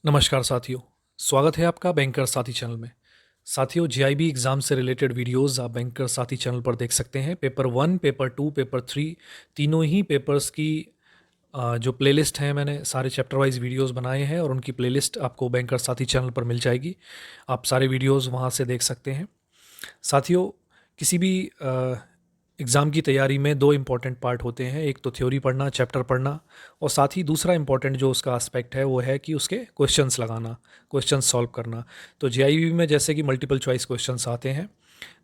नमस्कार साथियों, स्वागत है आपका बैंकर साथी चैनल में। साथियों, जीआईबी एग्ज़ाम से रिलेटेड वीडियोस आप बैंकर साथी चैनल पर देख सकते हैं। पेपर 1, पेपर 2, पेपर 3 तीनों ही पेपर्स की जो प्लेलिस्ट है मैंने सारे चैप्टर वाइज वीडियोस बनाए हैं और उनकी प्लेलिस्ट आपको बैंकर साथी चैनल पर मिल जाएगी। आप सारे वीडियोस वहां से देख सकते हैं। साथियों, किसी भी एग्ज़ाम की तैयारी में दो इम्पॉर्टेंट पार्ट होते हैं, एक तो थ्योरी पढ़ना, चैप्टर पढ़ना, और साथ ही दूसरा इम्पॉर्टेंट जो उसका एस्पेक्ट है वो है कि उसके क्वेश्चंस लगाना, क्वेश्चंस सॉल्व करना। तो जेआईबी में जैसे कि मल्टीपल चॉइस क्वेश्चंस आते हैं,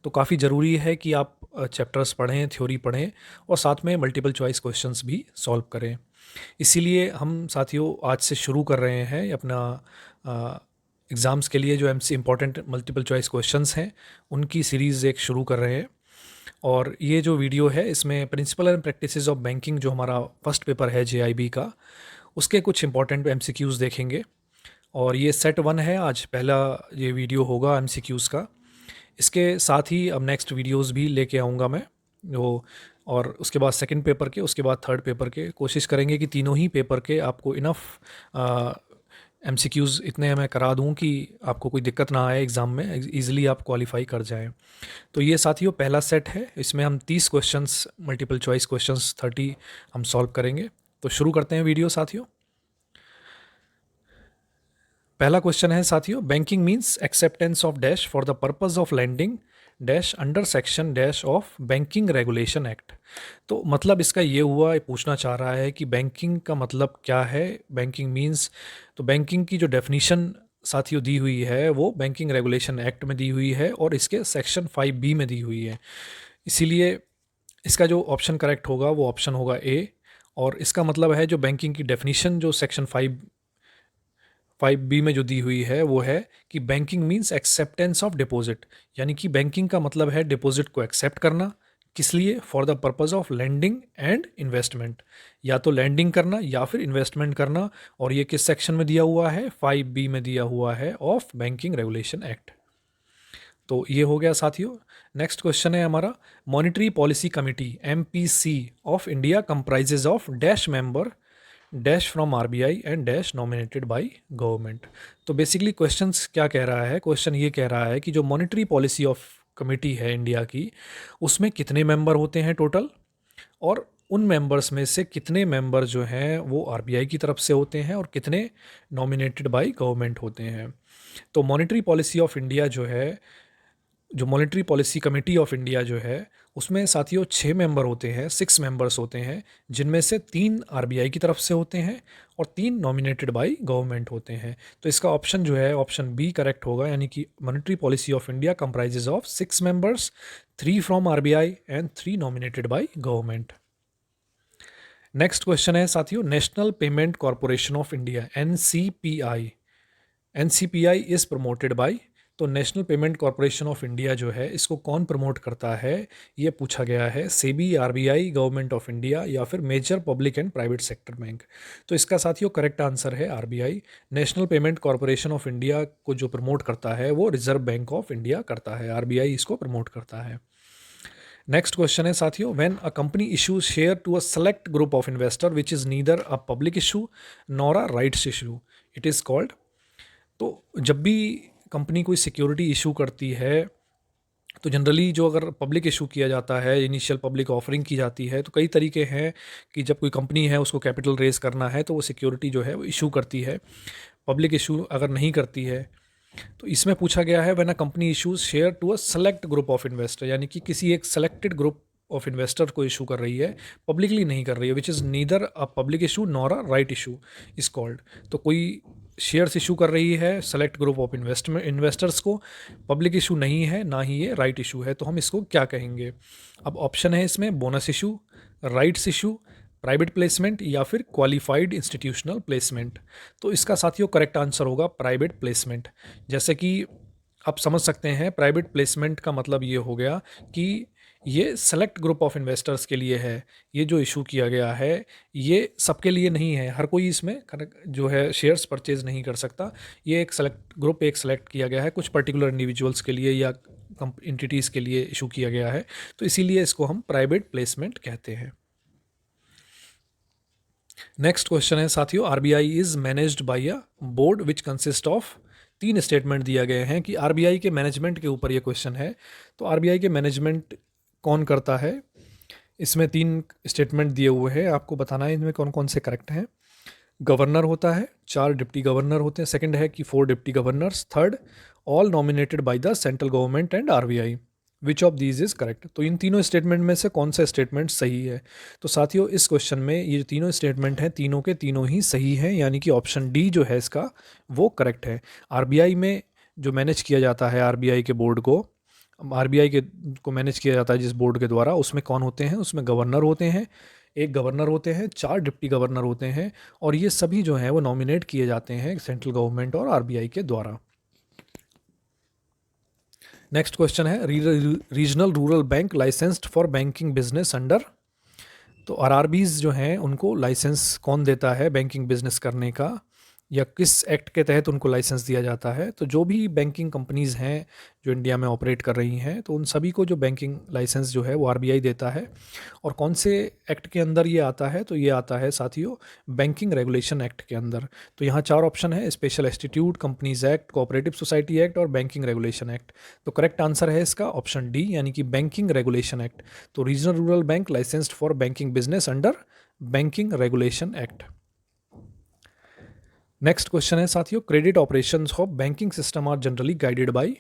तो काफ़ी ज़रूरी है कि आप चैप्टर्स पढ़ें, थ्योरी पढ़ें और साथ में मल्टीपल चॉइस क्वेश्चंस भी सॉल्व करें। इसीलिए हम साथियों आज से शुरू कर रहे हैं अपना एग्ज़ाम्स के लिए जो MC important multiple choice questions हैं उनकी सीरीज़ एक शुरू कर रहे हैं। और ये जो वीडियो है इसमें principle and practices of banking जो हमारा फर्स्ट पेपर है जेआईबी का, उसके कुछ इंपॉर्टेंट एमसीक्यूज़ देखेंगे। और ये सेट 1 है, आज पहला ये वीडियो होगा एमसीक्यूज़ का। इसके साथ ही अब नेक्स्ट वीडियोस भी लेके आऊँगा मैं वो, और उसके बाद सेकंड पेपर के, उसके बाद थर्ड पेपर के। कोशिश करेंगे कि तीनों ही पेपर के आपको इनफ एमसीक्यूज़ इतने मैं करा दूं कि आपको कोई दिक्कत ना आए एग्ज़ाम में, इजीली आप क्वालिफाई कर जाएं। तो ये साथियों पहला सेट है, इसमें हम 30 क्वेश्चंस मल्टीपल चॉइस क्वेश्चंस 30 हम सॉल्व करेंगे। तो शुरू करते हैं वीडियो साथियों। पहला क्वेश्चन है साथियों, banking means acceptance of dash for the purpose of lending dash under section dash of banking regulation act. तो मतलब इसका ये हुआ, ये पूछना चाह रहा है कि बैंकिंग का मतलब क्या है, बैंकिंग मीन्स। तो बैंकिंग की जो डेफिनीशन साथियों दी हुई है वो बैंकिंग रेगुलेशन एक्ट में दी हुई है और इसके सेक्शन 5B में दी हुई है। इसीलिए इसका जो ऑप्शन करेक्ट होगा वो ऑप्शन होगा ए। और इसका मतलब है जो बैंकिंग की डेफिनीशन जो सेक्शन 5B में जो दी हुई है वो है कि banking means acceptance of deposit, यानी कि बैंकिंग का मतलब है डिपॉजिट को एक्सेप्ट करना। किस लिए? For the purpose of lending and investment, या तो लैंडिंग करना या फिर इन्वेस्टमेंट करना। और ये किस सेक्शन में दिया हुआ है? 5B में दिया हुआ है ऑफ बैंकिंग रेगुलेशन एक्ट। तो ये हो गया साथियों। नेक्स्ट क्वेश्चन है हमारा, monetary policy committee MPC of India comprises of dash member dash from RBI and dash nominated by government. तो बेसिकली क्वेश्चंस क्या कह रहा है? क्वेश्चन ये कह रहा है कि जो मॉनिटरी पॉलिसी ऑफ कमेटी है इंडिया की, उसमें कितने मेंबर होते हैं टोटल, और उन मेंबर्स में से कितने मेंबर जो हैं वो आरबीआई की तरफ से होते हैं और कितने नॉमिनेटेड बाय गवर्नमेंट होते हैं। तो मॉनिटरी पॉलिसी ऑफ इंडिया जो है, जो monetary policy committee of India जो है, उसमें साथियों 6 मेंबर होते हैं, 6 मेंबर्स होते हैं, जिनमें से 3 आरबीआई की तरफ से होते हैं और 3 नॉमिनेटेड बाय गवर्नमेंट होते हैं। तो इसका ऑप्शन जो है ऑप्शन बी करेक्ट होगा, यानी कि monetary policy of India comprises of 6 members, 3 from RBI and 3 nominated by government. Next question है साथियों, national payment corporation of India NCPI is promoted by. तो national payment corporation of India जो है, इसको कौन प्रमोट करता है, ये पूछा गया है। SEBI, RBI, government of India या फिर major public and private sector bank. तो इसका साथियों करेक्ट आंसर है RBI. National payment corporation of India को जो प्रमोट करता है वो रिजर्व बैंक ऑफ इंडिया करता है, आरबीआई इसको प्रमोट करता है। नेक्स्ट क्वेश्चन है साथियों, when a company issues share to a select group of investor which is neither a public issue nor a rights issue, it is called. तो जब भी कंपनी कोई सिक्योरिटी इशू करती है, तो जनरली जो अगर पब्लिक इशू किया जाता है, इनिशियल पब्लिक ऑफरिंग की जाती है, तो कई तरीके हैं कि जब कोई कंपनी है उसको कैपिटल रेज करना है तो वो सिक्योरिटी जो है वो इशू करती है। पब्लिक इशू अगर नहीं करती है, तो इसमें पूछा गया है when a company issues share to a select group of investor, यानी कि किसी एक सेलेक्टेड ग्रुप ऑफ इन्वेस्टर को इशू कर रही है, पब्लिकली नहीं कर रही है, which is neither a public issue nor a right issue is called. तो कोई शेयर्स इशू कर रही है सेलेक्ट ग्रुप ऑफ इन्वेस्टर्स को, पब्लिक इशू नहीं है, ना ही ये राइट इशू है, तो हम इसको क्या कहेंगे? अब ऑप्शन है इसमें bonus issue, rights issue, private placement या फिर क्वालिफाइड इंस्टीट्यूशनल प्लेसमेंट। तो इसका साथियों करेक्ट आंसर होगा प्राइवेट प्लेसमेंट। जैसे कि आप समझ सकते हैं, प्राइवेट प्लेसमेंट का मतलब ये हो गया कि ये सेलेक्ट ग्रुप ऑफ इन्वेस्टर्स के लिए है। ये जो इशू किया गया है ये सबके लिए नहीं है, हर कोई इसमें जो है शेयर्स परचेज नहीं कर सकता। ये एक सेलेक्ट ग्रुप, एक सेलेक्ट किया गया है कुछ पर्टिकुलर इंडिविजुअल्स के लिए या एंटिटीज़ के लिए इशू किया गया है, तो इसीलिए इसको हम प्राइवेट प्लेसमेंट कहते हैं। नेक्स्ट क्वेश्चन है साथियों, RBI is managed by a board which consist of, तीन स्टेटमेंट दिया गए हैं कि आरबीआई के मैनेजमेंट के ऊपर ये क्वेश्चन है। तो आरबीआई के मैनेजमेंट कौन करता है, इसमें तीन स्टेटमेंट दिए हुए हैं, आपको बताना है इनमें कौन कौन से करेक्ट हैं। गवर्नर होता है, 4 डिप्टी गवर्नर होते हैं, सेकंड है कि 4 deputy governors, third all nominated by the central government and RBI, which of these is correct. तो इन तीनों स्टेटमेंट में से कौन सा स्टेटमेंट सही है। तो साथियों इस क्वेश्चन में ये जो तीनों स्टेटमेंट हैं तीनों के तीनों ही सही हैं, यानी कि ऑप्शन डी जो है इसका वो करेक्ट है। आरबीआई में जो मैनेज किया जाता है आरबीआई के बोर्ड को, आरबीआई के को मैनेज किया जाता है जिस बोर्ड के द्वारा, उसमें कौन होते हैं, उसमें गवर्नर होते हैं, एक गवर्नर होते हैं, 4 डिप्टी गवर्नर होते हैं, और ये सभी जो हैं वो नॉमिनेट किए जाते हैं सेंट्रल गवर्नमेंट और आरबीआई के द्वारा। नेक्स्ट क्वेश्चन है, regional rural bank licensed for banking business under. तो आरआरबीज जो हैं उनको लाइसेंस कौन देता है बैंकिंग बिजनेस करने का, या किस एक्ट के तहत उनको लाइसेंस दिया जाता है। तो जो भी बैंकिंग कंपनीज़ हैं जो इंडिया में ऑपरेट कर रही हैं, तो उन सभी को जो बैंकिंग लाइसेंस जो है वो आरबीआई देता है। और कौन से एक्ट के अंदर ये आता है, तो ये आता है साथियों बैंकिंग रेगुलेशन एक्ट के अंदर। तो यहाँ 4 ऑप्शन है, special institute, companies act, cooperative society act और बैंकिंग रेगुलेशन एक्ट। तो करेक्ट आंसर है इसका ऑप्शन डी, यानी कि बैंकिंग रेगुलेशन एक्ट। तो regional rural bank licensed for banking business under banking regulation act. Next question है साथियों, credit operations of banking system are generally guided by.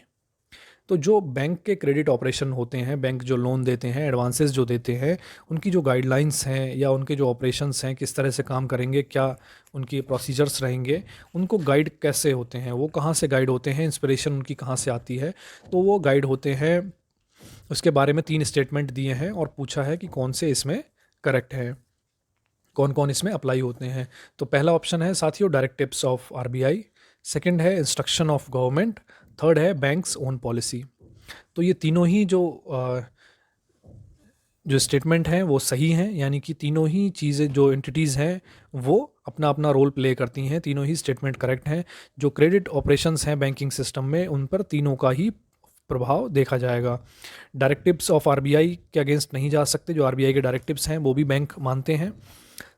तो जो बैंक के क्रेडिट ऑपरेशन होते हैं, बैंक जो लोन देते हैं, एडवांसेस जो देते हैं, उनकी जो गाइडलाइंस हैं या उनके जो ऑपरेशंस हैं किस तरह से काम करेंगे, क्या उनकी प्रोसीजर्स रहेंगे, उनको गाइड कैसे होते हैं, वो कहाँ से गाइड होते हैं, इंस्पिरेशन उनकी कहाँ से आती है। तो वो गाइड होते हैं, उसके बारे में 3 स्टेटमेंट दिए हैं और पूछा है कि कौन से इसमें करेक्ट है, कौन कौन इसमें अप्लाई होते हैं। तो पहला ऑप्शन है साथियों डायरेक्टिव्स ऑफ आरबीआई, सेकंड है इंस्ट्रक्शन ऑफ गवर्नमेंट, थर्ड है बैंक्स ओन पॉलिसी। तो ये तीनों ही जो स्टेटमेंट हैं वो सही हैं, यानी कि तीनों ही चीज़ें जो एंटिटीज़ हैं वो अपना अपना रोल प्ले करती हैं, तीनों ही स्टेटमेंट करेक्ट हैं। जो क्रेडिट ऑपरेशंस हैं बैंकिंग सिस्टम में उन पर तीनों का ही प्रभाव देखा जाएगा। डायरेक्टिव्स ऑफ आरबीआई के अगेंस्ट नहीं जा सकते, जो आरबीआई के डायरेक्टिव्स हैं वो भी बैंक मानते हैं।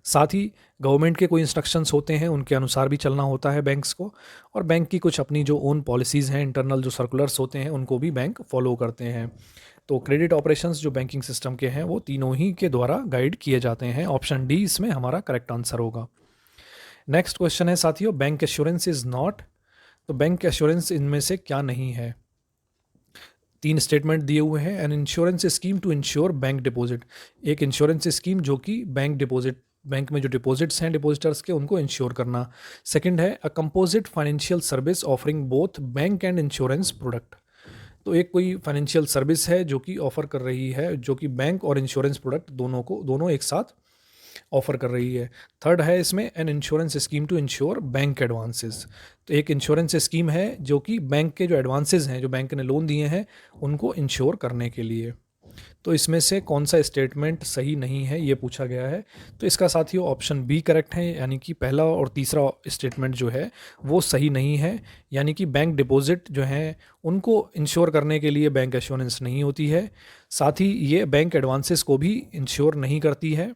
साथ ही गवर्नमेंट के कोई इंस्ट्रक्शंस होते हैं उनके अनुसार भी चलना होता है बैंक्स को, और बैंक की कुछ अपनी जो ओन पॉलिसीज़ हैं, इंटरनल जो सर्कुलर्स होते हैं उनको भी बैंक फॉलो करते हैं। तो क्रेडिट ऑपरेशंस जो बैंकिंग सिस्टम के हैं वो तीनों ही के द्वारा गाइड किए जाते हैं। ऑप्शन डी इसमें हमारा करेक्ट आंसर होगा। नेक्स्ट क्वेश्चन है साथियों, बैंक एश्योरेंस इज़ नॉट। तो बैंक एश्योरेंस इनमें से क्या नहीं है। 3 स्टेटमेंट दिए हुए हैं, an insurance scheme to insure bank deposit, एक इंश्योरेंस स्कीम जो कि बैंक डिपॉजिट, बैंक में जो डिपॉजिट्स हैं डिपॉजिटर्स के उनको इंश्योर करना। सेकंड है a composite financial service offering both bank and insurance product. तो एक कोई फाइनेंशियल सर्विस है जो कि ऑफर कर रही है, जो कि बैंक और इंश्योरेंस प्रोडक्ट दोनों एक साथ ऑफर कर रही है। थर्ड है इसमें an insurance scheme to insure bank advances. तो एक इंश्योरेंस स्कीम है जो कि बैंक के जो एडवांसेस हैं, जो बैंक ने लोन दिए हैं, उनको इंश्योर करने के लिए। तो इसमें से कौन सा स्टेटमेंट सही नहीं है ये पूछा गया है। तो इसका साथियों ऑप्शन बी करेक्ट है, यानी कि पहला और तीसरा स्टेटमेंट जो है वो सही नहीं है, यानी कि बैंक डिपॉजिट जो हैं उनको इंश्योर करने के लिए बैंक एश्योरेंस नहीं होती है। साथ ही ये बैंक एडवांसेस को भी इंश्योर नहीं करती है।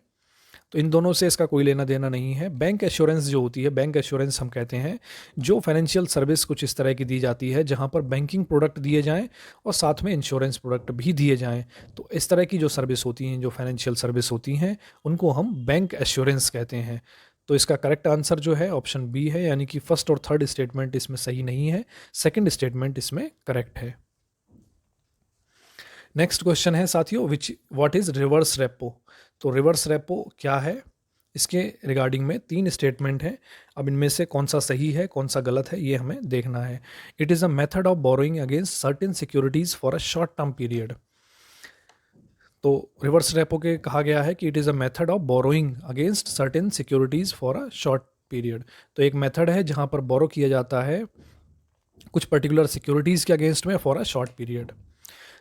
तो इन दोनों से इसका कोई लेना देना नहीं है। बैंक एश्योरेंस जो होती है, बैंक एश्योरेंस हम कहते हैं जो फाइनेंशियल सर्विस कुछ इस तरह की दी जाती है जहां पर बैंकिंग प्रोडक्ट दिए जाएं और साथ में इंश्योरेंस प्रोडक्ट भी दिए जाएं। तो इस तरह की जो सर्विस होती हैं, जो फाइनेंशियल सर्विस होती हैं, उनको हम बैंक एश्योरेंस कहते हैं। तो इसका करेक्ट आंसर जो है ऑप्शन बी है, यानी कि फर्स्ट और थर्ड स्टेटमेंट इसमें सही नहीं है, सेकेंड स्टेटमेंट इसमें करेक्ट है। नेक्स्ट क्वेश्चन है साथियों, व्हाट इज रिवर्स रेपो। तो रिवर्स रेपो क्या है, इसके रिगार्डिंग में 3 स्टेटमेंट हैं। अब इनमें से कौन सा सही है कौन सा गलत है ये हमें देखना है। It is a method of borrowing against certain securities for a short term period. तो रिवर्स रेपो के कहा गया है कि it is a method of borrowing against certain securities for a short period. तो एक मेथड है जहाँ पर बोरो किया जाता है कुछ पर्टिकुलर सिक्योरिटीज़ के अगेंस्ट में for a short period.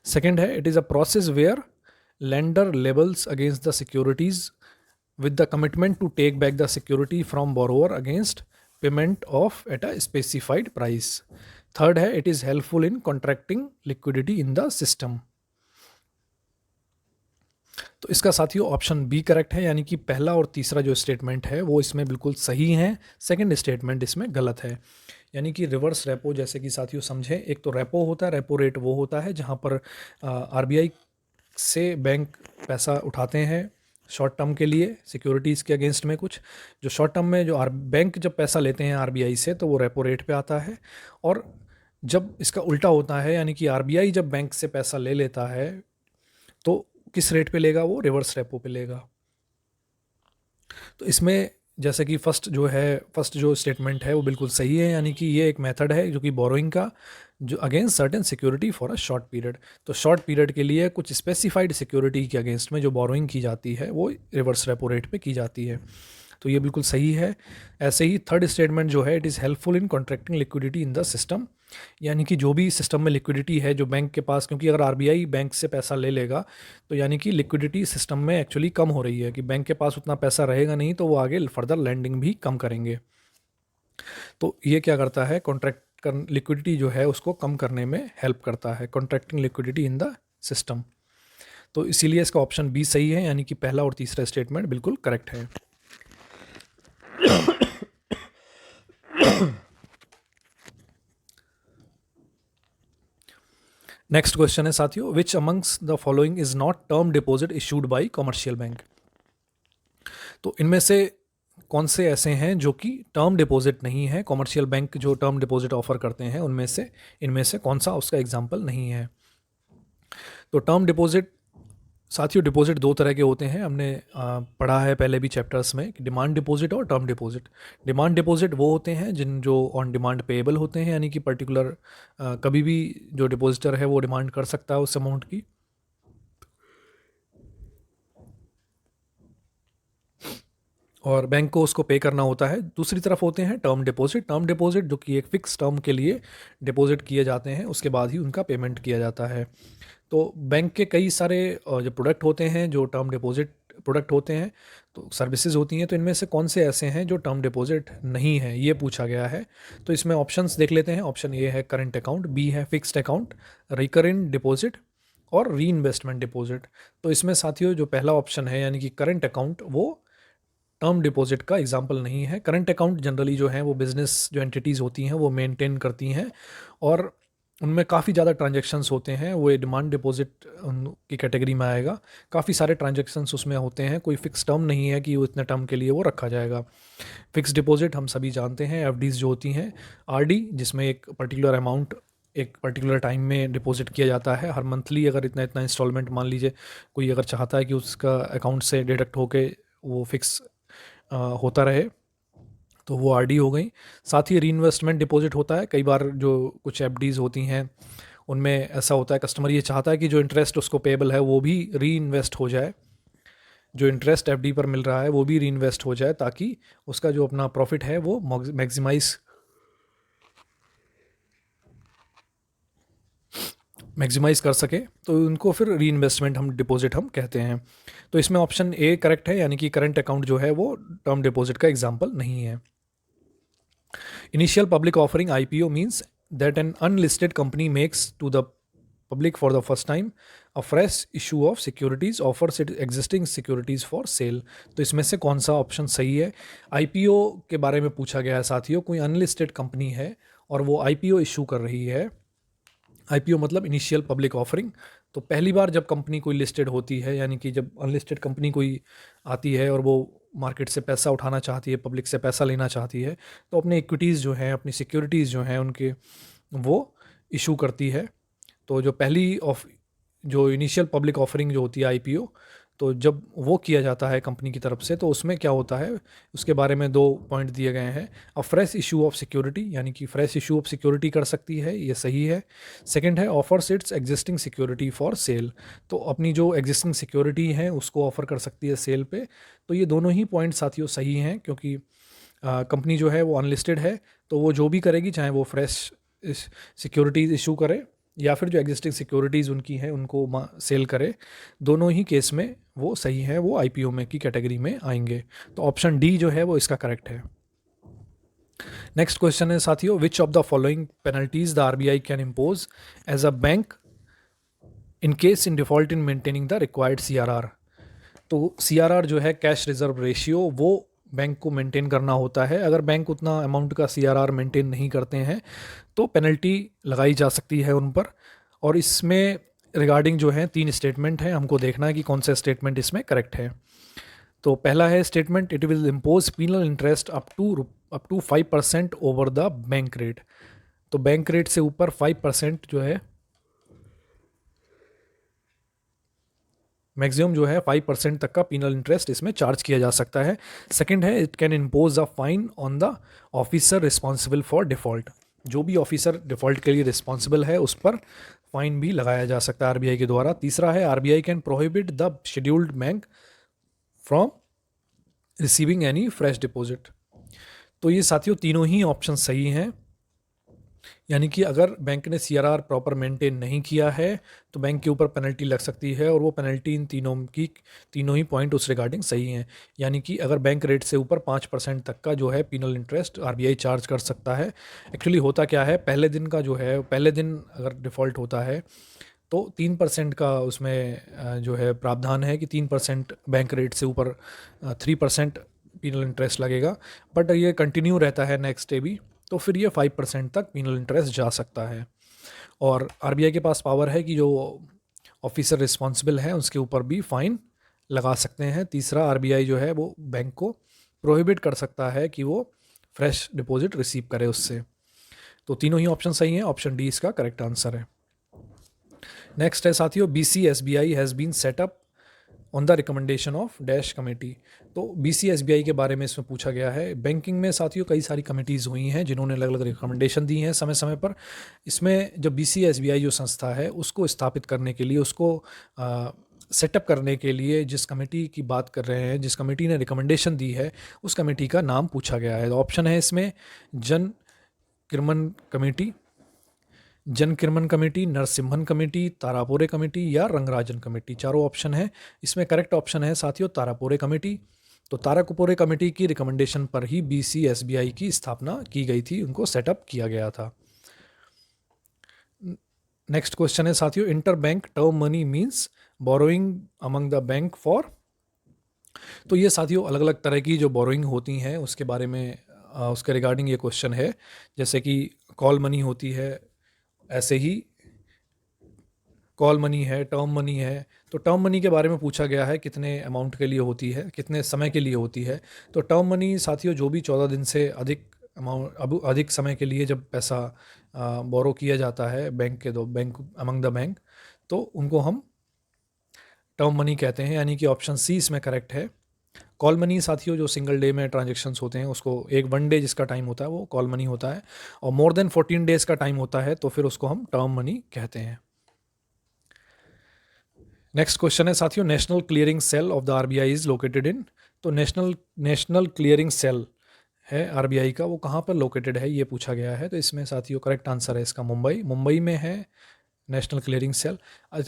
Second है it is a process where lender labels against the securities with the commitment to take back the security from borrower against payment of at a specified price. Third है it is helpful in contracting liquidity in the system. तो इसका साथियों option B correct है, यानी कि पहला और तीसरा जो स्टेटमेंट है वो इसमें बिल्कुल सही है, सेकंड स्टेटमेंट इसमें गलत है। यानी कि रिवर्स रेपो, जैसे कि साथियों समझें, एक तो रेपो होता है, रेपो रेट वो होता है जहाँ पर आरबीआई से बैंक पैसा उठाते हैं शॉर्ट टर्म के लिए सिक्योरिटीज़ के अगेंस्ट में कुछ, जो शॉर्ट टर्म में जो बैंक जब पैसा लेते हैं आरबीआई से तो वो रेपो रेट पे आता है, और जब इसका उल्टा होता है यानी कि आरबीआई जब बैंक से पैसा ले लेता है तो किस रेट पे लेगा, वो रिवर्स रेपो पे लेगा। तो इसमें जैसे कि फर्स्ट जो स्टेटमेंट है वो बिल्कुल सही है, यानी कि ये एक मेथड है जो कि बोरोइंग का जो against certain security for a short period, तो शॉर्ट पीरियड के लिए कुछ स्पेसिफाइड सिक्योरिटी के अगेंस्ट में जो बोरोइंग की जाती है वो रिवर्स रेपो रेट पे की जाती है, तो ये बिल्कुल सही है। ऐसे ही थर्ड स्टेटमेंट जो है, it is helpful in contracting liquidity in the system, यानी कि जो भी सिस्टम में लिक्विडिटी है जो बैंक के पास, क्योंकि अगर आरबीआई बैंक से पैसा ले लेगा तो यानी कि लिक्विडिटी सिस्टम में एक्चुअली कम हो रही है कि बैंक के पास उतना पैसा रहेगा नहीं, तो वो आगे फर्दर लैंडिंग भी कम करेंगे। तो ये क्या करता है, कॉन्ट्रैक्ट लिक्विडिटी जो है उसको कम करने में हेल्प करता है, contracting liquidity in the system. तो इसीलिए इसका ऑप्शन बी सही है, यानी कि पहला और तीसरा स्टेटमेंट बिल्कुल करेक्ट है। नेक्स्ट क्वेश्चन है साथियों, विच amongst the following is not term deposit issued by commercial bank. तो इनमें से कौन से ऐसे हैं जो कि टर्म डिपॉजिट नहीं है, कमर्शियल बैंक जो टर्म डिपॉजिट ऑफर करते हैं उनमें से इनमें से कौन सा उसका एग्जाम्पल नहीं है। तो टर्म डिपॉजिट साथियों, डिपॉजिट दो तरह के होते हैं, हमने पढ़ा है पहले भी चैप्टर्स में कि डिमांड डिपॉजिट और टर्म डिपॉजिट। डिमांड डिपॉजिट वो होते हैं जो ऑन डिमांड पेएबल होते हैं, यानी कि पर्टिकुलर कभी भी जो डिपॉजिटर है वो डिमांड कर सकता है उस अमाउंट की, और बैंक को उसको पे करना होता है। दूसरी तरफ होते हैं टर्म डिपॉजिट जो कि एक फ़िक्स टर्म के लिए डिपॉजिट किए जाते हैं, उसके बाद ही उनका पेमेंट किया जाता है। तो बैंक के कई सारे जो प्रोडक्ट होते हैं जो टर्म डिपॉजिट प्रोडक्ट होते हैं, तो सर्विसेज होती हैं, तो इनमें से कौन से ऐसे हैं जो टर्म डिपॉजिट नहीं है, ये पूछा गया है। तो इसमें ऑप्शंस देख लेते हैं। ऑप्शन ए है करंट अकाउंट, बी है फिक्स्ड अकाउंट, रिकरिंग डिपॉजिट और री इन्वेस्टमेंट डिपॉजिट। तो इसमें साथियों जो पहला ऑप्शन है यानी कि करंट अकाउंट, वो टर्म डिपॉजिट का एग्जाम्पल नहीं है। करंट अकाउंट जनरली जो है वो बिज़नेस जो एंटिटीज़ होती हैं वो मेंटेन करती हैं, और उनमें काफ़ी ज़्यादा ट्रांजैक्शंस होते हैं, वो ये डिमांड डिपॉजिट की कैटेगरी में आएगा। काफ़ी सारे ट्रांजैक्शंस उसमें होते हैं, कोई फिक्स टर्म नहीं है कि वो इतने टर्म के लिए वो रखा जाएगा। फिक्स डिपॉजिट हम सभी जानते हैं, एफडीज़ जो होती हैं, आरडी जिसमें एक पर्टिकुलर अमाउंट एक पर्टिकुलर टाइम में डिपॉजिट किया जाता है, हर मंथली अगर इतना इतना इंस्टॉलमेंट, मान लीजिए कोई अगर चाहता है कि उसका अकाउंट से डिडक्ट होके वो फिक्स होता रहे, तो वो आरडी हो गई। साथ ही रीइन्वेस्टमेंट डिपॉजिट होता है, कई बार जो कुछ एफडीज़ होती हैं उनमें ऐसा होता है, कस्टमर ये चाहता है कि जो इंटरेस्ट उसको पेबल है वो भी री इन्वेस्ट हो जाए, जो इंटरेस्ट एफडी पर मिल रहा है वो भी री इन्वेस्ट हो जाए, ताकि उसका जो अपना प्रॉफिट है वो मैक्सिमाइज कर सके, तो उनको फिर री इन्वेस्टमेंट हम डिपॉजिट हम कहते हैं। तो इसमें ऑप्शन ए करेक्ट है, यानी कि करंट अकाउंट जो है वो टर्म डिपॉजिट का एग्जाम्पल नहीं है। Initial public offering IPO means that an unlisted company makes to the public for the first time a fresh issue of securities offers its existing securities for sale। तो इसमें से कौन सा option सही है। आईपीओ के बारे में पूछा गया है साथियों, कोई अनलिस्टेड कंपनी है और वो आईपीओ इशू कर रही है। आईपीओ मतलब इनिशियल पब्लिक ऑफरिंग, तो पहली बार जब कंपनी कोई लिस्टेड होती है, यानी कि जब अनलिस्टेड कंपनी कोई आती है और वो मार्केट से पैसा उठाना चाहती है, पब्लिक से पैसा लेना चाहती है, तो अपने इक्विटीज़ जो हैं, अपनी सिक्योरिटीज़ जो हैं उनके, वो इशू करती है। तो जो पहली जो इनिशियल पब्लिक ऑफरिंग जो होती है आईपीओ, तो जब वो किया जाता है कंपनी की तरफ से, तो उसमें क्या होता है उसके बारे में दो पॉइंट दिए गए हैं। अ फ्रेश इशू ऑफ सिक्योरिटी, यानी कि फ्रेश इशू ऑफ सिक्योरिटी कर सकती है, ये सही है। सेकंड है offers it's existing security for sale, तो अपनी जो एग्जिस्टिंग सिक्योरिटी है उसको ऑफर कर सकती है सेल पे। तो ये दोनों ही पॉइंट साथियों सही हैं, क्योंकि कंपनी जो है वो अनलिस्टेड है, तो वो जो भी करेगी, चाहे वो फ्रेश सिक्योरिटीज़ इशू करे या फिर जो एग्जिस्टिंग सिक्योरिटीज़ उनकी हैं उनको सेल करे, दोनों ही केस में वो सही है, वो आईपीओ में की कैटेगरी में आएंगे। तो ऑप्शन डी जो है वो इसका करेक्ट है। नेक्स्ट क्वेश्चन है साथियों, which of the following penalties the RBI can impose as a bank in case in default in maintaining the required CRR. तो सीआरआर जो है कैश रिजर्व रेशियो, वो बैंक को मेंटेन करना होता है। अगर बैंक उतना अमाउंट का सीआरआर मेंटेन नहीं करते हैं तो पेनल्टी लगाई जा सकती है उन पर। और इसमें रिगार्डिंग जो है 3 स्टेटमेंट हैं, हमको देखना है कि कौन सा स्टेटमेंट इसमें करेक्ट है। तो पहला है statement, it will impose penal interest up to 5% over the bank rate. तो बैंक रेट से ऊपर 5% जो है, मैक्सिमम जो है 5% तक का पीनल इंटरेस्ट इसमें चार्ज किया जा सकता है। सेकंड है, it can impose a fine on the officer responsible for default. जो भी ऑफिसर डिफ़ॉल्ट के लिए रिस्पॉन्सिबल है उस पर फाइन भी लगाया जा सकता है आरबीआई के द्वारा। तीसरा है, RBI can prohibit the scheduled bank from receiving any fresh deposit. तो ये साथियों तीनों ही ऑप्शन सही हैं। यानी कि अगर बैंक ने सीआरआर प्रॉपर मेंटेन नहीं किया है तो बैंक के ऊपर पेनल्टी लग सकती है, और वो पेनल्टी इन तीनों ही पॉइंट उस रिगार्डिंग सही हैं। यानी कि अगर बैंक रेट से ऊपर 5% तक का जो है पीनल इंटरेस्ट आरबीआई चार्ज कर सकता है। एक्चुअली होता क्या है, पहले दिन का जो है, पहले दिन अगर डिफ़ॉल्ट होता है तो 3% का उसमें जो है प्रावधान है कि 3% बैंक रेट से ऊपर 3% पीनल इंटरेस्ट लगेगा। बट ये कंटिन्यू रहता है नेक्स्ट डे भी, तो फिर ये 5% तक पीनल इंटरेस्ट जा सकता है। और आरबीआई के पास पावर है कि जो ऑफिसर रिस्पॉन्सिबल है उसके ऊपर भी फ़ाइन लगा सकते हैं। तीसरा, आरबीआई जो है वो बैंक को प्रोहिबिट कर सकता है कि वो फ्रेश डिपॉजिट रिसीव करे उससे। तो तीनों ही ऑप्शन सही हैं, ऑप्शन डी इसका करेक्ट आंसर है। नेक्स्ट है साथियों, BCSBI has been set up on the recommendation of dash committee. तो BCSBI के बारे में इसमें पूछा गया है। बैंकिंग में साथियों कई सारी कमेटीज़ हुई हैं जिन्होंने अलग अलग रिकमेंडेशन दी हैं समय समय पर। इसमें जब BCSBI जो संस्था है उसको स्थापित करने के लिए, उसको सेटअप करने के लिए जिस कमेटी की बात कर रहे हैं, जिस कमेटी ने रिकमेंडेशन दी है, उस कमेटी का नाम पूछा गया है। ऑप्शन है इसमें जन किरमन कमेटी, जन किरमन कमेटी, नरसिम्हन कमेटी, तारापुरे कमेटी या रंगराजन कमेटी। चारों ऑप्शन है। इसमें करेक्ट ऑप्शन है साथियों तारापुरे कमेटी। तो तारापुरे कमेटी की रिकमेंडेशन पर ही BCSBI की स्थापना की गई थी, उनको सेटअप किया गया था। नेक्स्ट क्वेश्चन है साथियों, inter bank term money means borrowing among the bank for. तो ये साथियों अलग अलग तरह की जो बोरोइंग होती हैं उसके बारे में उसके रिगार्डिंग ये क्वेश्चन है। जैसे कि कॉल मनी होती है, ऐसे ही कॉल मनी है, टर्म मनी है। तो टर्म मनी के बारे में पूछा गया है कितने अमाउंट के लिए होती है, कितने समय के लिए होती है। तो टर्म मनी साथियों जो भी 14 दिन से अधिक अमाउंट, अब अधिक समय के लिए जब पैसा बोरो किया जाता है बैंक अमंग द बैंक, तो उनको हम टर्म मनी कहते हैं। यानी कि ऑप्शन सी इसमें करेक्ट है। कॉल मनी साथियों जो सिंगल डे में ट्रांजेक्शन्स होते हैं उसको, एक वन डे जिसका टाइम होता है वो कॉल मनी होता है, और मोर देन 14 डेज का टाइम होता है तो फिर उसको हम टर्म मनी कहते हैं। नेक्स्ट क्वेश्चन है साथियों, national clearing cell of the RBI is located in. तो नेशनल क्लियरिंग सेल है आरबीआई का, वो कहाँ पर लोकेटेड है ये पूछा गया है। तो इसमें साथियों करेक्ट आंसर है इसका मुंबई में है national clearing cell.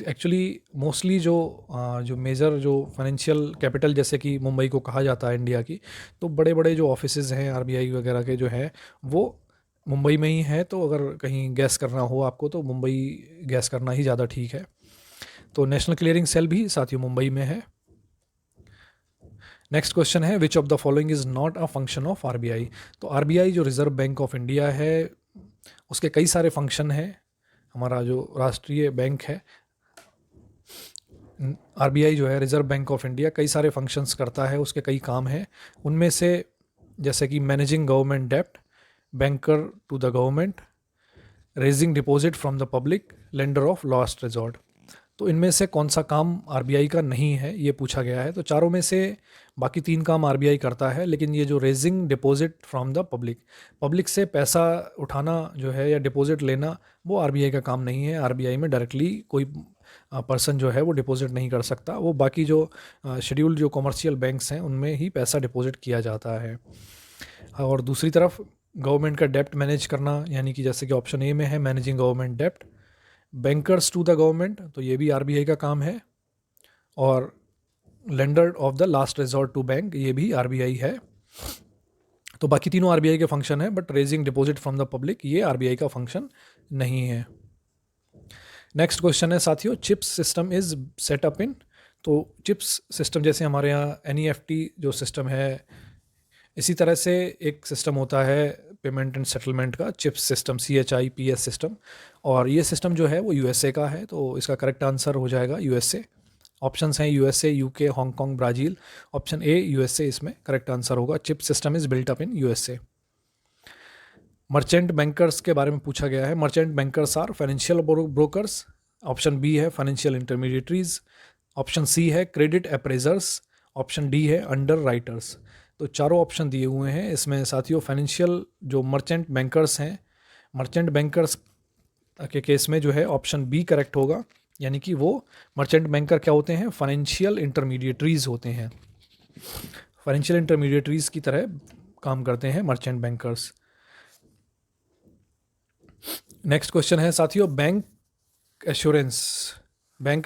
Actually mostly जो मेजर जो फाइनेंशियल कैपिटल जैसे कि मुंबई को कहा जाता है इंडिया की, तो बड़े बड़े जो ऑफिसेज हैं आरबीआई वगैरह के जो हैं वो मुंबई में ही है। तो अगर कहीं गैस करना हो आपको तो मुंबई गैस करना ही ज़्यादा ठीक है। तो नेशनल क्लियरिंग सेल भी साथियों मुंबई में है। नेक्स्ट क्वेश्चन है, विच of the following is not a function of RBI. तो आरबीआई जो रिजर्व बैंक ऑफ इंडिया है उसके कई सारे फंक्शन हैं। हमारा जो राष्ट्रीय बैंक है आरबीआई जो है रिजर्व बैंक ऑफ इंडिया, कई सारे फंक्शंस करता है, उसके कई काम हैं। उनमें से जैसे कि मैनेजिंग गवर्नमेंट डेप्ट, banker to the government, raising deposit from the public, lender of last resort. तो इनमें से कौन सा काम आरबीआई का नहीं है ये पूछा गया है। तो चारों में से बाकी 3 काम आरबीआई करता है, लेकिन ये जो raising deposit from the public से पैसा उठाना जो है या डिपॉजिट लेना, वो आरबीआई का काम नहीं है। आरबीआई में डायरेक्टली कोई पर्सन जो है वो डिपॉजिट नहीं कर सकता। वो बाकी जो शेड्यूल्ड जो कॉमर्शियल बैंक्स हैं उनमें ही पैसा डिपॉजिट किया जाता है। और दूसरी तरफ गवर्नमेंट का डेप्ट मैनेज करना, यानी कि जैसे कि ऑप्शन ए में है मैनेजिंग गवर्नमेंट डेप्ट, बैंकर्स टू द गवर्नमेंट, तो ये भी आरबीआई का काम है। और lender of the last resort to bank, ये भी आरबीआई है। तो बाकी तीनों आरबीआई के फंक्शन है, but raising deposit from the public ये आरबीआई का फंक्शन नहीं है। नेक्स्ट क्वेश्चन है साथियों, चिप्स सिस्टम इज सेटअप इन। तो चिप्स सिस्टम जैसे हमारे यहाँ NEFT जो सिस्टम है, इसी तरह से एक सिस्टम होता है पेमेंट एंड सेटलमेंट का, चिप्स सिस्टम, CHIPS सिस्टम, और ये सिस्टम जो है वो USA का है। तो इसका करेक्ट आंसर हो जाएगा USA। ऑप्शंस हैं USA, UK, Hong Kong, Brazil. Option A USA इसमें करेक्ट आंसर होगा। Chip system is built up in USA। Merchant bankers के बारे में पूछा गया है। Merchant bankers are financial brokers. Option B है फाइनेंशियल इंटरमीडिएटरीज। ऑप्शन सी है क्रेडिट अप्रेजर्स। ऑप्शन डी है अंडर राइटर्स। तो चारों ऑप्शन दिए हुए हैं इसमें साथियों। फाइनेंशियल जो मर्चेंट बैंकर्स हैं, मर्चेंट बैंकर्स के केस में जो है ऑप्शन बी करेक्ट होगा, यानी कि वो मर्चेंट बैंकर क्या होते हैं, फाइनेंशियल इंटरमीडिएटरीज होते हैं। फाइनेंशियल इंटरमीडिएटरीज की तरह काम करते हैं मर्चेंट बैंकर्स। नेक्स्ट क्वेश्चन है साथियों, bank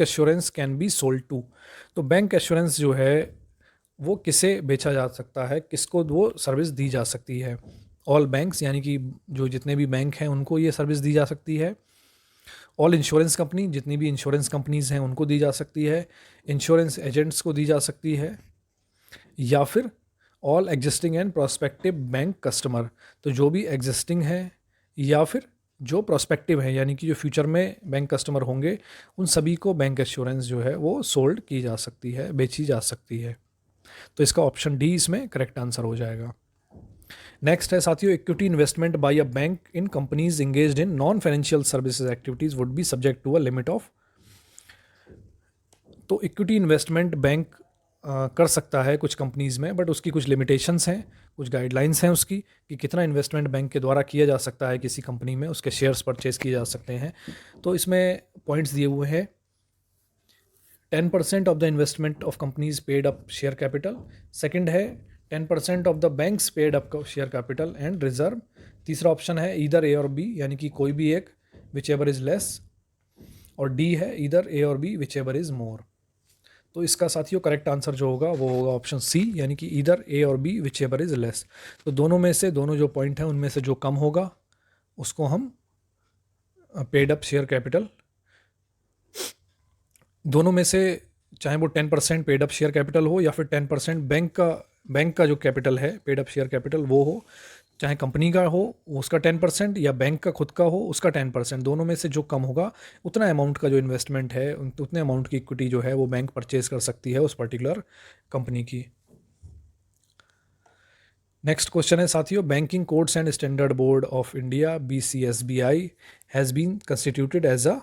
assurance can be sold to. तो बैंक एश्योरेंस जो है वो किसे बेचा जा सकता है, किसको वो सर्विस दी जा सकती है। ऑल बैंक्स, यानी कि जो जितने भी बैंक हैं उनको ये सर्विस दी जा सकती है। ऑल इंश्योरेंस कंपनी, जितनी भी इंश्योरेंस कंपनीज हैं उनको दी जा सकती है। इंश्योरेंस एजेंट्स को दी जा सकती है, या फिर all existing and prospective bank customer. तो जो भी एग्जिस्टिंग है या फिर जो प्रोस्पेक्टिव है, यानी कि जो फ्यूचर में बैंक कस्टमर होंगे, उन सभी को बैंक एश्योरेंस जो है वो सोल्ड की जा सकती है, बेची जा सकती है। तो इसका ऑप्शन डी इसमें करेक्ट आंसर हो जाएगा। नेक्स्ट है साथियों, equity investment by a bank in companies engaged in non financial services activities would be subject to a limit of. तो इक्विटी इन्वेस्टमेंट बैंक कर सकता है कुछ कंपनीज़ में, बट उसकी कुछ लिमिटेशंस हैं, कुछ गाइडलाइंस हैं उसकी कि कितना इन्वेस्टमेंट बैंक के द्वारा किया जा सकता है किसी कंपनी में, उसके शेयर्स परचेज किए जा सकते हैं। तो इसमें पॉइंट्स दिए हुए हैं। 10% of the investment of companies paid up share capital. Second है 10% of the banks paid up share capital and reserve. तीसरा ऑप्शन है ईदर ए और बी, यानी कि कोई भी एक, विच एवर इज़ लेस। और डी है ईदर ए और B whichever is more. तो इसका साथियों करेक्ट आंसर जो होगा वो होगा ऑप्शन सी, यानी कि ईदर ए और B whichever is less. तो दोनों में से, दोनों जो पॉइंट हैं उनमें से जो कम होगा उसको हम पेड अप शेयर कैपिटल, दोनों में से चाहे वो 10% पेड अप शेयर कैपिटल हो या फिर 10% बैंक का जो कैपिटल है पेड अप शेयर कैपिटल वो हो, चाहे कंपनी का हो उसका 10% या बैंक का खुद का हो उसका 10%, दोनों में से जो कम होगा उतना अमाउंट का जो इन्वेस्टमेंट है, उतने अमाउंट की इक्विटी जो है वो बैंक परचेज कर सकती है उस पर्टिकुलर कंपनी की। नेक्स्ट क्वेश्चन है साथियों, banking codes and standard board of India BCSBI has been constituted as a.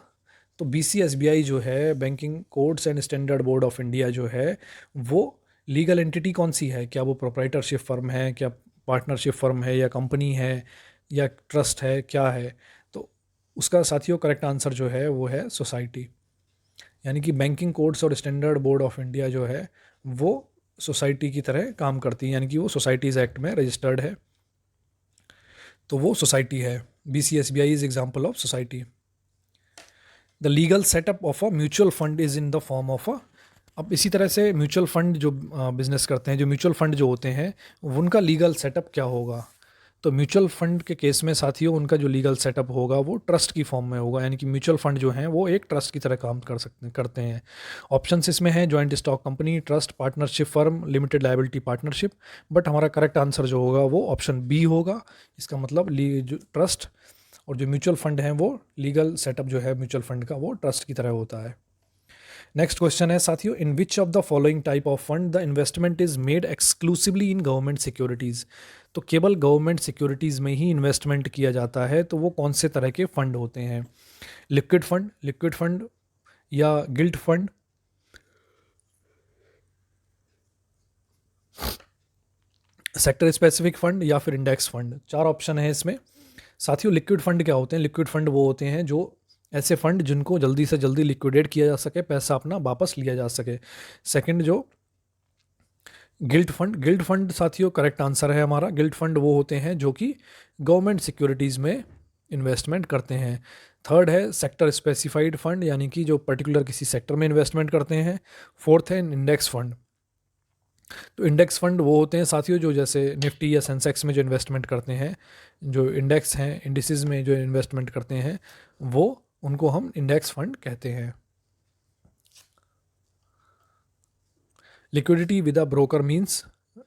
तो BCSBI जो है, banking codes and standard board of India जो है, वो लीगल एंटिटी कौन सी है? क्या वो प्रोप्राइटरशिप फर्म है, क्या पार्टनरशिप फर्म है, या कंपनी है, या ट्रस्ट है, क्या है? तो उसका साथियों करेक्ट आंसर जो है वो है सोसाइटी। यानी कि बैंकिंग कोड्स और स्टैंडर्ड बोर्ड ऑफ इंडिया जो है वो सोसाइटी की तरह काम करती है, यानी कि वो सोसाइटीज़ एक्ट में रजिस्टर्ड है, तो वो सोसाइटी है। BCSBI is example of society. The legal setup of a mutual fund is in the form of a. अब इसी तरह से म्यूचुअल फंड जो बिजनेस करते हैं, जो म्यूचुअल फंड जो होते हैं, उनका लीगल सेटअप क्या होगा? तो म्यूचुअल फंड के केस में साथियों उनका जो लीगल सेटअप होगा वो ट्रस्ट की फॉर्म में होगा, यानी कि म्यूचुअल फंड जो हैं वो एक ट्रस्ट की तरह काम करते हैं। ऑप्शंस इसमें हैं joint stock company, trust, partnership firm, limited liability partnership. But हमारा करेक्ट आंसर जो होगा वो ऑप्शन बी होगा। इसका मतलब जो ट्रस्ट और जो म्यूचुअल फंड हैं वो लीगल सेटअप जो है म्यूचुअल फंड का वो ट्रस्ट की तरह होता है। नेक्स्ट क्वेश्चन है साथियों, in which of the following type of fund the investment is made exclusively in government securities. तो केवल गवर्नमेंट सिक्योरिटीज़ में ही इन्वेस्टमेंट किया जाता है, तो वो कौन से तरह के फंड होते हैं? लिक्विड फंड या guilt fund, sector specific fund, या फिर इंडेक्स फंड। चार ऑप्शन है इसमें साथियों। लिक्विड फंड क्या होते हैं? लिक्विड फंड वो होते हैं जो ऐसे फंड जिनको जल्दी से जल्दी लिक्विडेट किया जा सके, पैसा अपना वापस लिया जा सके। सेकंड जो गिल्ट फंड साथियों करेक्ट आंसर है हमारा। गिल्ट फंड वो होते हैं जो कि गवर्नमेंट सिक्योरिटीज़ में इन्वेस्टमेंट करते हैं। थर्ड है सेक्टर स्पेसिफाइड फंड, यानी कि जो पर्टिकुलर किसी सेक्टर में इन्वेस्टमेंट करते हैं। फोर्थ है इंडेक्स फंड। तो इंडेक्स फंड वो होते हैं साथियों जो जैसे निफ्टी या सेंसेक्स में जो इन्वेस्टमेंट करते हैं, जो इंडेक्स हैं, इंडिसेस में जो इन्वेस्टमेंट करते हैं, वो उनको हम इंडेक्स फंड कहते हैं। Liquidity with a broker means,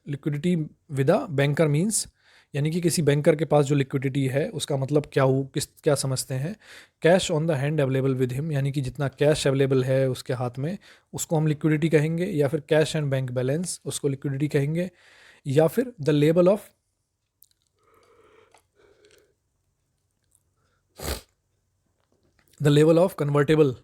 liquidity with a banker means, यानी कि किसी बैंकर के पास जो लिक्विडिटी है उसका मतलब क्या समझते हैं? Cash on the hand available with him, यानी कि जितना कैश अवेलेबल है उसके हाथ में उसको हम लिक्विडिटी कहेंगे, या फिर कैश एंड बैंक बैलेंस उसको लिक्विडिटी कहेंगे, या फिर the level of convertible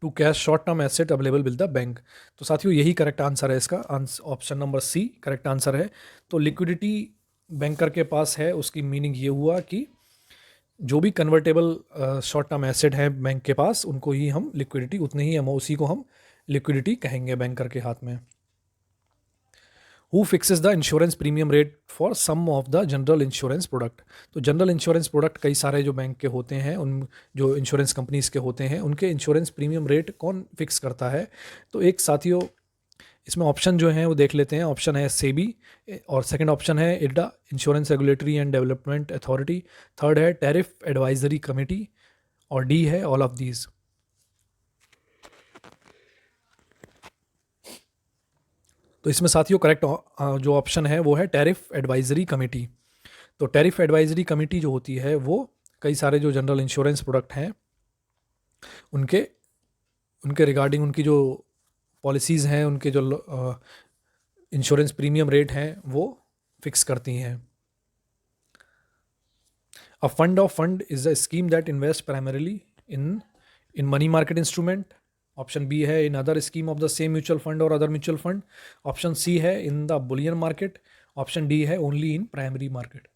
to cash short term asset available with the bank. तो साथियों यही करेक्ट आंसर है इसका, option number C correct answer है। तो लिक्विडिटी बैंकर के पास है, उसकी मीनिंग ये हुआ कि जो भी कन्वर्टेबल शॉर्ट टर्म एसेट है बैंक के पास उनको ही हम लिक्विडिटी, उतने ही हम उसी को हम लिक्विडिटी कहेंगे बैंकर के हाथ में। Who fixes the insurance premium rate for some of the general insurance product. तो जनरल इंश्योरेंस प्रोडक्ट कई सारे जो बैंक के होते हैं, उन जो इंश्योरेंस कंपनीज के होते हैं, उनके इंश्योरेंस प्रीमियम रेट कौन फिक्स करता है? तो एक साथियों इसमें ऑप्शन जो हैं वो देख लेते हैं। ऑप्शन है सेबी, और सेकंड ऑप्शन है IRDA, insurance regulatory and development authority, third है टैरिफ एडवाइजरी कमेटी, और डी है ऑल ऑफ दीज। तो इसमें साथियों करेक्ट जो ऑप्शन है वो है टैरिफ एडवाइजरी कमेटी। तो टैरिफ एडवाइजरी कमेटी जो होती है वो कई सारे जो जनरल इंश्योरेंस प्रोडक्ट हैं उनके उनके रिगार्डिंग, उनकी जो पॉलिसीज़ हैं, उनके जो इंश्योरेंस प्रीमियम रेट हैं वो फिक्स करती हैं। A fund of fund is a scheme that invest primarily in money market instrument. Option B है in other scheme of the same mutual fund और other mutual fund. Option C है in the bullion market. Option D है only in primary market.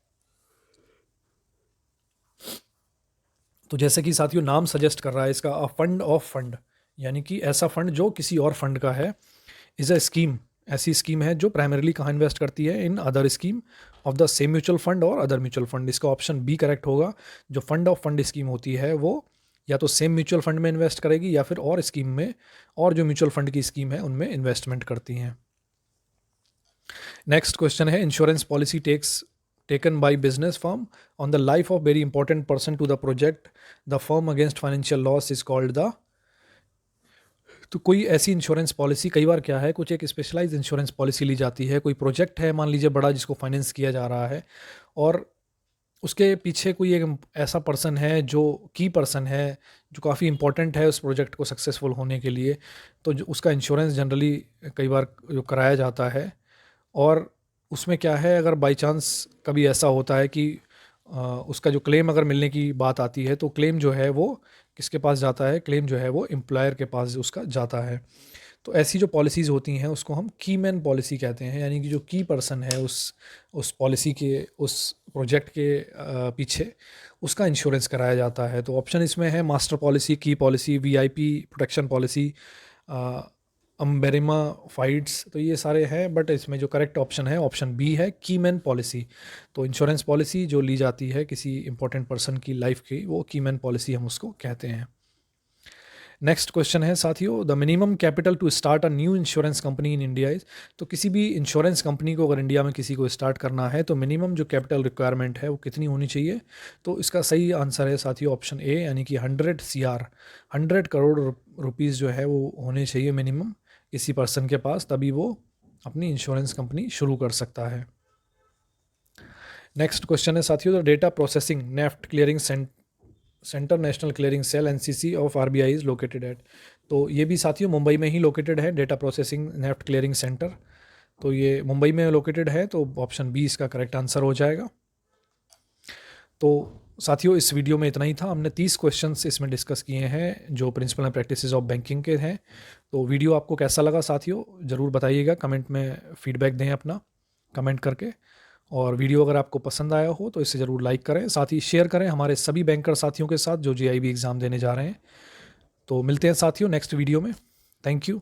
तो जैसे कि साथियों नाम suggest कर रहा है इसका, अ फंड ऑफ फंड, यानी कि ऐसा फंड जो किसी और फंड का है। इज़ अ स्कीम, ऐसी स्कीम है जो प्राइमरीली कहाँ इन्वेस्ट करती है? In other scheme of the same mutual fund और अदर म्यूचुअल फंड। इसका ऑप्शन बी करेक्ट होगा। जो फंड ऑफ फंड स्कीम होती है वो या तो सेम म्यूचुअल फंड में इन्वेस्ट करेगी या फिर और स्कीम में, और जो म्यूचुअल फंड की स्कीम है उनमें इन्वेस्टमेंट करती हैं। नेक्स्ट क्वेश्चन है insurance policy taken by business firm on the life of very important person to the project the firm against financial loss is called the. तो कोई ऐसी इंश्योरेंस पॉलिसी, कई बार क्या है कुछ एक स्पेशलाइज इंश्योरेंस पॉलिसी ली जाती है, कोई प्रोजेक्ट है मान लीजिए बड़ा जिसको फाइनेंस किया जा रहा है, और उसके पीछे कोई एक ऐसा पर्सन है जो की पर्सन है जो काफ़ी इंपॉर्टेंट है उस प्रोजेक्ट को सक्सेसफुल होने के लिए, तो जो उसका इंश्योरेंस जनरली कई बार जो कराया जाता है। और उसमें क्या है, अगर बाई चांस कभी ऐसा होता है कि उसका जो क्लेम अगर मिलने की बात आती है तो क्लेम जो है वो किसके पास जाता है? क्लेम जो है वो एम्प्लॉयर के पास उसका जाता है। तो ऐसी जो पॉलिसीज़ होती हैं उसको हम की मैन पॉलिसी कहते हैं, यानी कि जो की पर्सन है उस पॉलिसी के, उस प्रोजेक्ट के पीछे उसका इंश्योरेंस कराया जाता है। तो ऑप्शन इसमें है master policy, key policy, VIP protection policy, अम्बेरिमा फाइट्स, तो ये सारे हैं, बट इसमें जो करेक्ट ऑप्शन है ऑप्शन बी है की मैन पॉलिसी। तो इंश्योरेंस पॉलिसी जो ली जाती है किसी इंपॉर्टेंट पर्सन की लाइफ की, वो की मैन पॉलिसी हम उसको कहते हैं। नेक्स्ट क्वेश्चन है साथियों, the minimum capital to start a new insurance company in India is. तो किसी भी इंश्योरेंस कंपनी को अगर इंडिया में किसी को स्टार्ट करना है तो मिनिमम जो कैपिटल रिक्वायरमेंट है वो कितनी होनी चाहिए? तो इसका सही आंसर है साथियों ऑप्शन ए, यानी कि 100 CR, 100 करोड़ रुपीज़ जो है वो होने चाहिए मिनिमम किसी पर्सन के पास, तभी वो अपनी इंश्योरेंस कंपनी शुरू कर सकता है। नेक्स्ट क्वेश्चन है साथियों, the data processing NEFT clearing centre national clearing cell NCC of RBI is located at. तो ये भी साथियों मुंबई में ही लोकेटेड है, data processing NEFT clearing centre, तो ये मुंबई में लोकेटेड है, तो ऑप्शन बी इसका करेक्ट आंसर हो जाएगा। तो साथियों इस वीडियो में इतना ही था, हमने 30 क्वेश्चंस इसमें डिस्कस किए हैं जो principle and practices of banking के हैं। तो वीडियो आपको कैसा लगा साथियों ज़रूर बताइएगा, कमेंट में फीडबैक दें अपना कमेंट करके। और वीडियो अगर आपको पसंद आया हो तो इसे ज़रूर लाइक करें, साथ ही शेयर करें हमारे सभी बैंकर साथियों के साथ जो जीआईबी एग्ज़ाम देने जा रहे हैं। तो मिलते हैं साथियों नेक्स्ट वीडियो में। Thank you.